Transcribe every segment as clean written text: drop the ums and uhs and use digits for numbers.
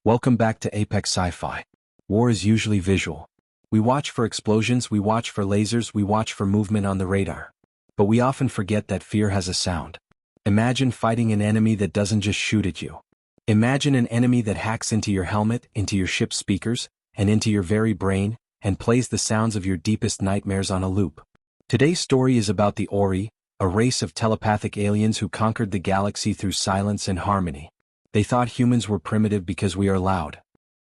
Welcome back to Apex Sci-Fi. War is usually visual. We watch for explosions, we watch for lasers, we watch for movement on the radar. But we often forget that fear has a sound. Imagine fighting an enemy that doesn't just shoot at you. Imagine an enemy that hacks into your helmet, into your ship's speakers, and into your very brain, and plays the sounds of your deepest nightmares on a loop. Today's story is about the Ori, a race of telepathic aliens who conquered the galaxy through silence and harmony. They thought humans were primitive because we are loud.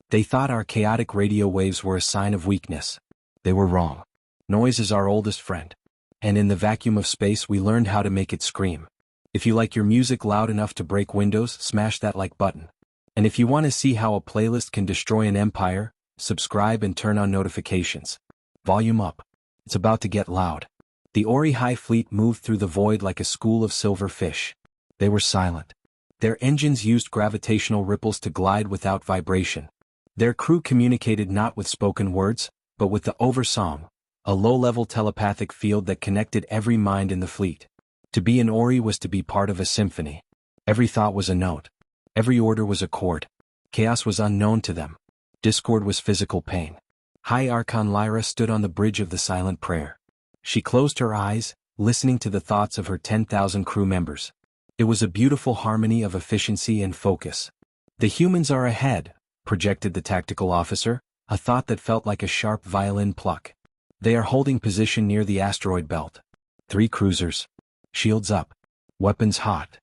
They thought our chaotic radio waves were a sign of weakness. They were wrong. Noise is our oldest friend. And in the vacuum of space we learned how to make it scream. If you like your music loud enough to break windows, smash that like button. And if you want to see how a playlist can destroy an empire, subscribe and turn on notifications. Volume up. It's about to get loud. The Ori High Fleet moved through the void like a school of silver fish. They were silent. Their engines used gravitational ripples to glide without vibration. Their crew communicated not with spoken words, but with the oversong, a low-level telepathic field that connected every mind in the fleet. To be an Ori was to be part of a symphony. Every thought was a note. Every order was a chord. Chaos was unknown to them. Discord was physical pain. High Archon Lyra stood on the bridge of the silent prayer. She closed her eyes, listening to the thoughts of her 10,000 crew members. It was a beautiful harmony of efficiency and focus. The humans are ahead, projected the tactical officer, a thought that felt like a sharp violin pluck. They are holding position near the asteroid belt. 3 cruisers. Shields up. Weapons hot.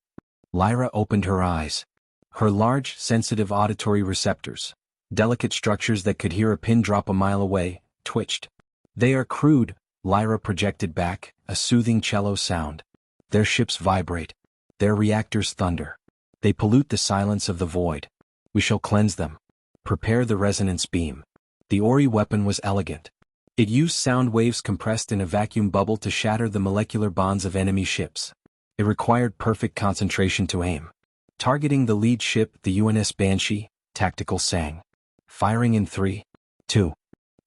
Lyra opened her eyes. Her large, sensitive auditory receptors, delicate structures that could hear a pin drop a mile away, twitched. They are crude, Lyra projected back, a soothing cello sound. Their ships vibrate. Their reactors thunder. They pollute the silence of the void. We shall cleanse them. Prepare the resonance beam. The Ori weapon was elegant. It used sound waves compressed in a vacuum bubble to shatter the molecular bonds of enemy ships. It required perfect concentration to aim. Targeting the lead ship, the UNS Banshee, tactical sang. Firing in 3, 2.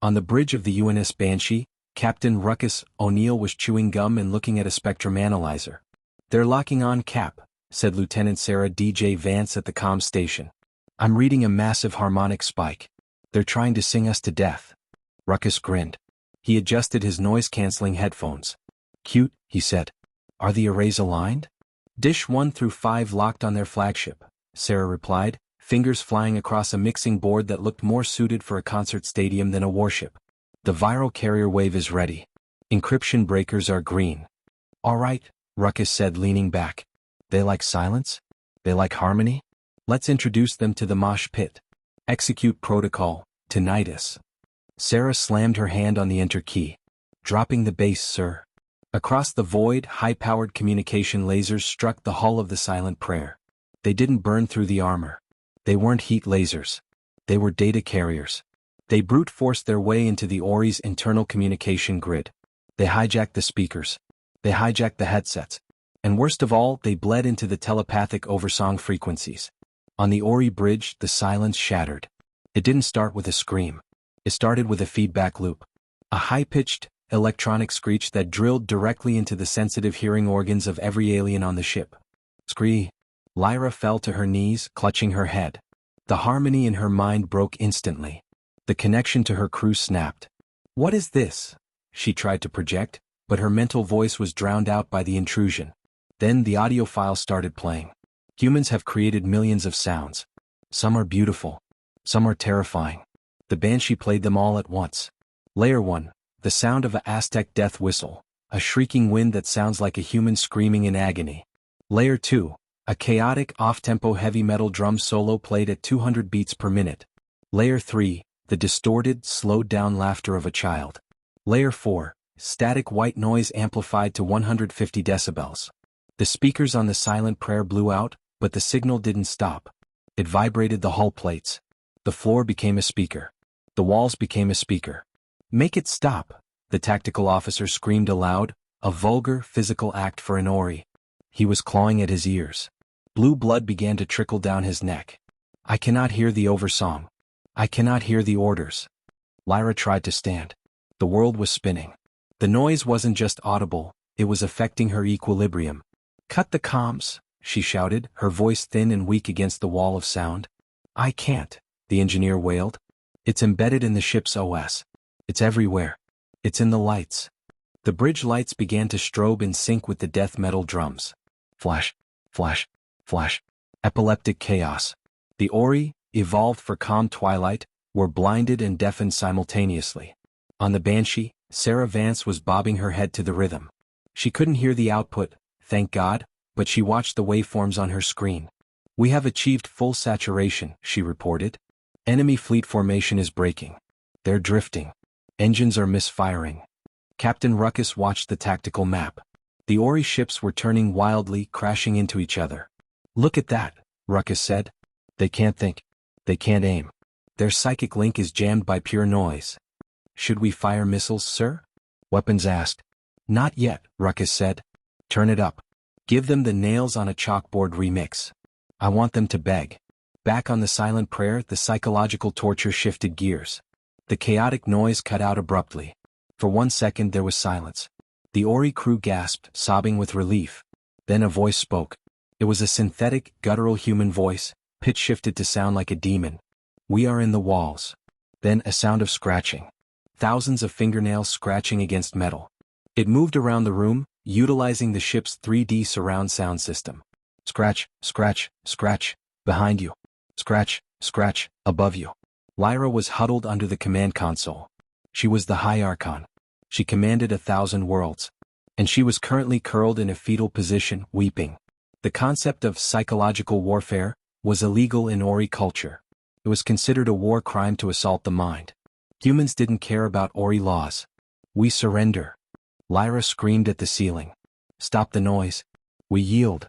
On the bridge of the UNS Banshee, Captain Ruckus O'Neill was chewing gum and looking at a spectrum analyzer. "They're locking on, Cap," said Lieutenant Sarah D.J. Vance at the comm station. "I'm reading a massive harmonic spike. They're trying to sing us to death." Ruckus grinned. He adjusted his noise-canceling headphones. "Cute," he said. "Are the arrays aligned?" "Dish 1 through 5 locked on their flagship," Sarah replied, fingers flying across a mixing board that looked more suited for a concert stadium than a warship. "The viral carrier wave is ready. Encryption breakers are green." "All right," Ruckus said, leaning back. "They like silence? They like harmony? Let's introduce them to the mosh pit. Execute protocol, tinnitus." Sarah slammed her hand on the enter key. "Dropping the bass, sir." Across the void, high-powered communication lasers struck the hull of the silent prayer. They didn't burn through the armor. They weren't heat lasers. They were data carriers. They brute-forced their way into the Ori's internal communication grid. They hijacked the speakers. They hijacked the headsets. And worst of all, they bled into the telepathic oversong frequencies. On the Ori bridge, the silence shattered. It didn't start with a scream. It started with a feedback loop. A high-pitched, electronic screech that drilled directly into the sensitive hearing organs of every alien on the ship. Scree. Lyra fell to her knees, clutching her head. The harmony in her mind broke instantly. The connection to her crew snapped. "What is this?" she tried to project, but her mental voice was drowned out by the intrusion. Then the audio file started playing. Humans have created millions of sounds. Some are beautiful. Some are terrifying. The Banshee played them all at once. Layer 1, the sound of an Aztec death whistle, a shrieking wind that sounds like a human screaming in agony. Layer 2, a chaotic off-tempo heavy metal drum solo played at 200 beats per minute. Layer 3, the distorted, slowed-down laughter of a child. Layer 4, static white noise amplified to 150 decibels. The speakers on the silent prayer blew out, but the signal didn't stop. It vibrated the hull plates. The floor became a speaker. The walls became a speaker. "Make it stop," the tactical officer screamed aloud, a vulgar, physical act for an Ori. He was clawing at his ears. Blue blood began to trickle down his neck. "I cannot hear the oversong. I cannot hear the orders." Lyra tried to stand. The world was spinning. The noise wasn't just audible, it was affecting her equilibrium. "Cut the comms," she shouted, her voice thin and weak against the wall of sound. "I can't. the engineer wailed. It's embedded in the ship's OS. It's everywhere. It's in the lights. The bridge lights began to strobe in sync with the death metal drums. Flash, flash, flash. Epileptic chaos. The Ori, evolved for calm twilight, were blinded and deafened simultaneously. On the Banshee, Sarah Vance was bobbing her head to the rhythm. She couldn't hear the output, thank God, but she watched the waveforms on her screen. We have achieved full saturation, she reported. Enemy fleet formation is breaking. They're drifting. Engines are misfiring. Captain Ruckus watched the tactical map. The Ori ships were turning wildly, crashing into each other. Look at that, Ruckus said. They can't think. They can't aim. Their psychic link is jammed by pure noise. Should we fire missiles, sir? Weapons asked. Not yet, Ruckus said. Turn it up. Give them the nails on a chalkboard remix. I want them to beg. Back on the silent prayer, the psychological torture shifted gears. The chaotic noise cut out abruptly. For 1 second there was silence. The Ori crew gasped, sobbing with relief. Then a voice spoke. It was a synthetic, guttural human voice, pitch shifted to sound like a demon. We are in the walls. Then a sound of scratching. Thousands of fingernails scratching against metal. It moved around the room, utilizing the ship's 3D surround sound system. Scratch, scratch, scratch, behind you. Scratch, scratch, above you. Lyra was huddled under the command console. She was the High Archon. She commanded 1,000 worlds. And she was currently curled in a fetal position, weeping. The concept of psychological warfare was illegal in Ori culture. It was considered a war crime to assault the mind. Humans didn't care about Ori laws. We surrender. Lyra screamed at the ceiling. Stop the noise. We yield.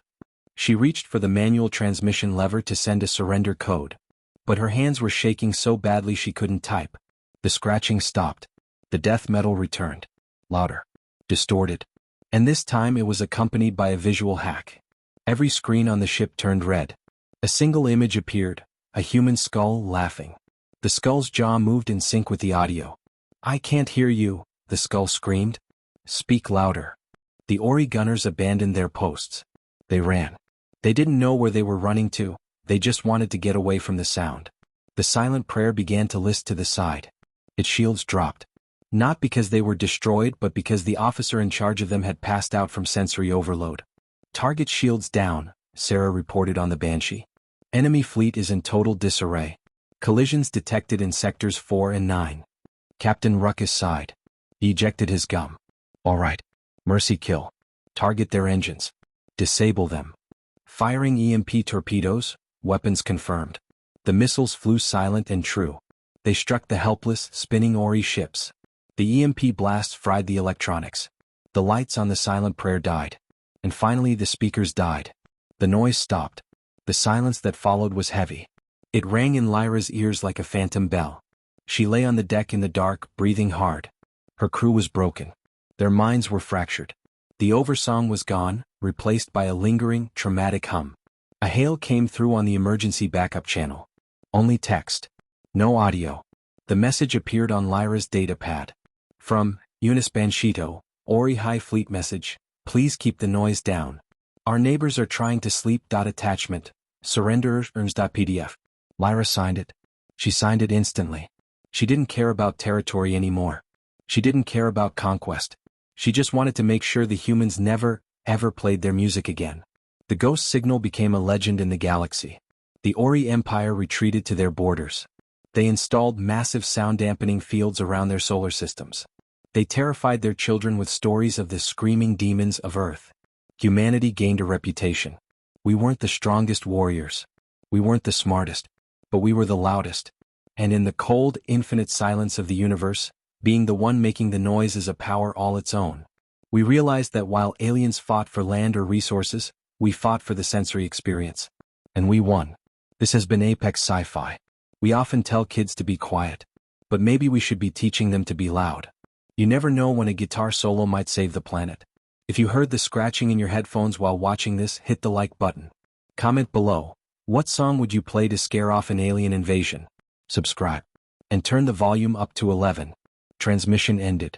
She reached for the manual transmission lever to send a surrender code. But her hands were shaking so badly she couldn't type. The scratching stopped. The death metal returned. Louder. Distorted. And this time it was accompanied by a visual hack. Every screen on the ship turned red. A single image appeared, a human skull laughing. The skull's jaw moved in sync with the audio. I can't hear you, the skull screamed. Speak louder. The Ori gunners abandoned their posts. They ran. They didn't know where they were running to, they just wanted to get away from the sound. The silent prayer began to list to the side. Its shields dropped. Not because they were destroyed but because the officer in charge of them had passed out from sensory overload. Target shields down, Sarah reported on the Banshee. Enemy fleet is in total disarray. Collisions detected in sectors 4 and 9. Captain Ruckus sighed. He ejected his gum. All right. Mercy kill. Target their engines. Disable them. Firing EMP torpedoes, weapons confirmed. The missiles flew silent and true. They struck the helpless, spinning Ori ships. The EMP blasts fried the electronics. The lights on the silent prayer died. And finally the speakers died. The noise stopped. The silence that followed was heavy. It rang in Lyra's ears like a phantom bell. She lay on the deck in the dark, breathing hard. Her crew was broken. Their minds were fractured. The oversong was gone, replaced by a lingering, traumatic hum. A hail came through on the emergency backup channel. Only text. No audio. The message appeared on Lyra's datapad. From Eunice Banshito, Ori High Fleet message. Please keep the noise down. Our neighbors are trying to sleep. Attachment. Surrenderers.pdf. Lyra signed it. She signed it instantly. She didn't care about territory anymore. She didn't care about conquest. She just wanted to make sure the humans never, ever played their music again. The ghost signal became a legend in the galaxy. The Ori Empire retreated to their borders. They installed massive sound-dampening fields around their solar systems. They terrified their children with stories of the screaming demons of Earth. Humanity gained a reputation. We weren't the strongest warriors. We weren't the smartest. But we were the loudest. And in the cold, infinite silence of the universe, being the one making the noise is a power all its own. We realized that while aliens fought for land or resources, we fought for the sensory experience. And we won. This has been Apex Sci-Fi. We often tell kids to be quiet. But maybe we should be teaching them to be loud. You never know when a guitar solo might save the planet. If you heard the scratching in your headphones while watching this, hit the like button. Comment below. What song would you play to scare off an alien invasion? Subscribe. And turn the volume up to 11. Transmission ended.